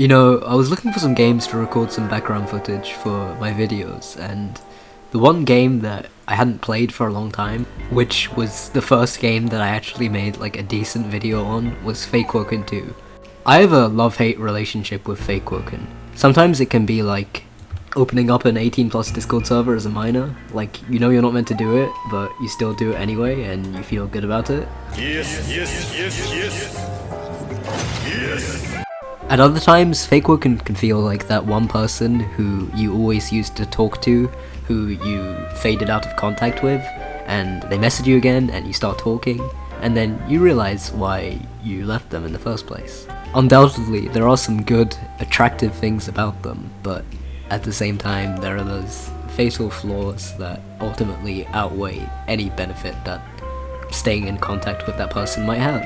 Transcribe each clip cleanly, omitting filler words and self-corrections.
You know, I was looking for some games to record some background footage for my videos, and the one game that I hadn't played for a long time, which was the first game that I actually made like a decent video on, was Deepwoken 2. I have a love-hate relationship with Deepwoken. Sometimes it can be like opening up an 18+ Discord server as a minor, like you know you're not meant to do it, but you still do it anyway and you feel good about it. Yes. At other times, Deepwoken can feel like that one person who you always used to talk to, who you faded out of contact with, and they message you again and you start talking, and then you realize why you left them in the first place. Undoubtedly, there are some good, attractive things about them, but at the same time, there are those fatal flaws that ultimately outweigh any benefit that staying in contact with that person might have.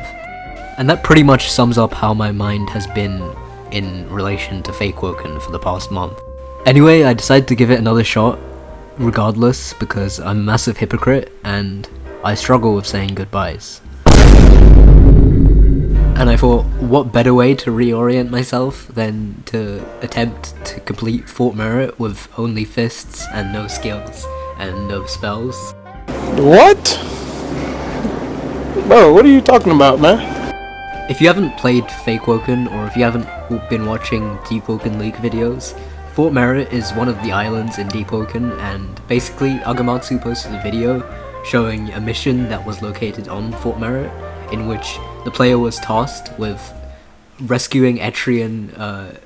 And that pretty much sums up how my mind has been in relation to Deepwoken for the past month. Anyway, I decided to give it another shot, regardless, because I'm a massive hypocrite and I struggle with saying goodbyes. And I thought, what better way to reorient myself than to attempt to complete Fort Merit with only fists and no skills and no spells. What? Bro, what are you talking about, man? If you haven't played Deepwoken, or if you haven't been watching Deepwoken leak videos, Fort Merit is one of the islands in Deepwoken, and basically Agamatsu posted a video showing a mission that was located on Fort Merit, in which the player was tasked with rescuing Etrian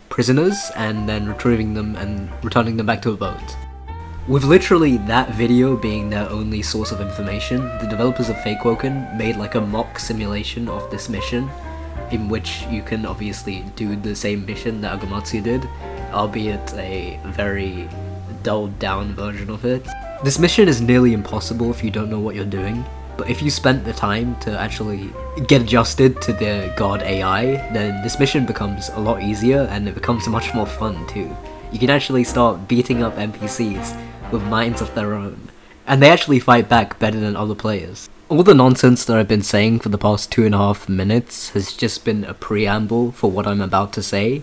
prisoners and then retrieving them and returning them back to a boat. With literally that video being their only source of information, the developers of Deepwoken made like a mock simulation of this mission, in which you can obviously do the same mission that Agamatsu did, albeit a very dulled down version of it. This mission is nearly impossible if you don't know what you're doing, but if you spent the time to actually get adjusted to the god AI, then this mission becomes a lot easier and it becomes much more fun too. You can actually start beating up NPCs with minds of their own, and they actually fight back better than other players. All the nonsense that I've been saying for the past 2.5 minutes has just been a preamble for what I'm about to say.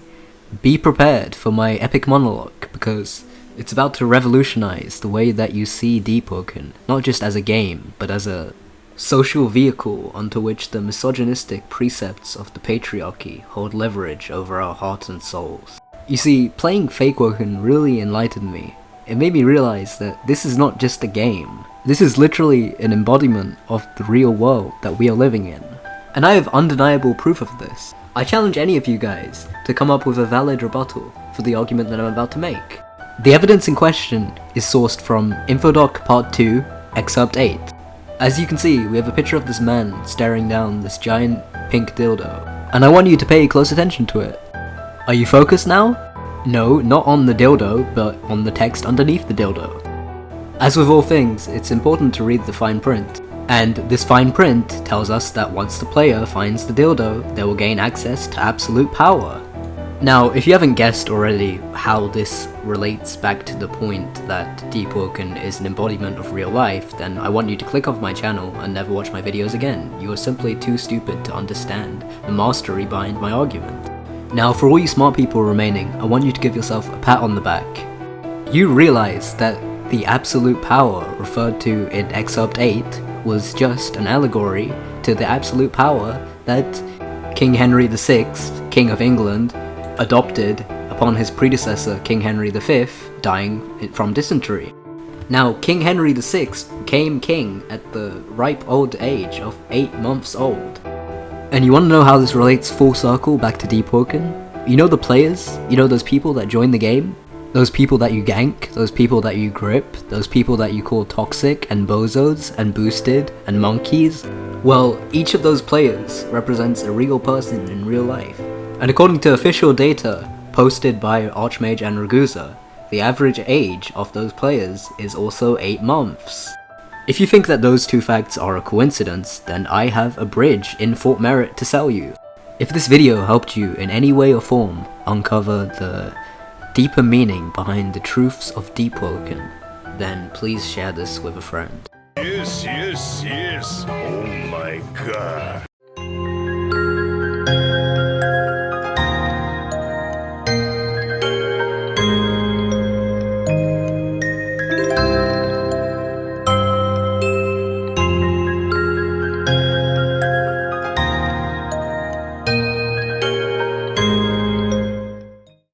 Be prepared for my epic monologue, because it's about to revolutionize the way that you see Deepwoken, not just as a game, but as a social vehicle onto which the misogynistic precepts of the patriarchy hold leverage over our hearts and souls. You see, playing Deepwoken really enlightened me. It made me realize that this is not just a game. This is literally an embodiment of the real world that we are living in. And I have undeniable proof of this. I challenge any of you guys to come up with a valid rebuttal for the argument that I'm about to make. The evidence in question is sourced from Infodoc Part 2, Excerpt 8. As you can see, we have a picture of this man staring down this giant pink dildo, and I want you to pay close attention to it. Are you focused now? No, not on the dildo, but on the text underneath the dildo. As with all things, it's important to read the fine print, and this fine print tells us that once the player finds the dildo, they will gain access to absolute power. Now, if you haven't guessed already how this relates back to the point that Deepwoken is an embodiment of real life, then I want you to click off my channel and never watch my videos again. You are simply too stupid to understand the mastery behind my argument. Now, for all you smart people remaining, I want you to give yourself a pat on the back. You realize that the absolute power referred to in Excerpt 8 was just an allegory to the absolute power that King Henry VI, King of England, adopted upon his predecessor King Henry V dying from dysentery. Now, King Henry VI became king at the ripe old age of 8 months old. And you want to know how this relates full circle back to Deepwoken? You know the players? You know those people that join the game? Those people that you gank? Those people that you grip? Those people that you call toxic and bozos and boosted and monkeys? Well, each of those players represents a real person in real life. And according to official data posted by Archmage and Ragoozer, the average age of those players is also 8 months. If you think that those two facts are a coincidence, then I have a bridge in Fort Merit to sell you. If this video helped you in any way or form uncover the deeper meaning behind the truths of Deepwoken, then please share this with a friend. Yes. Oh my god.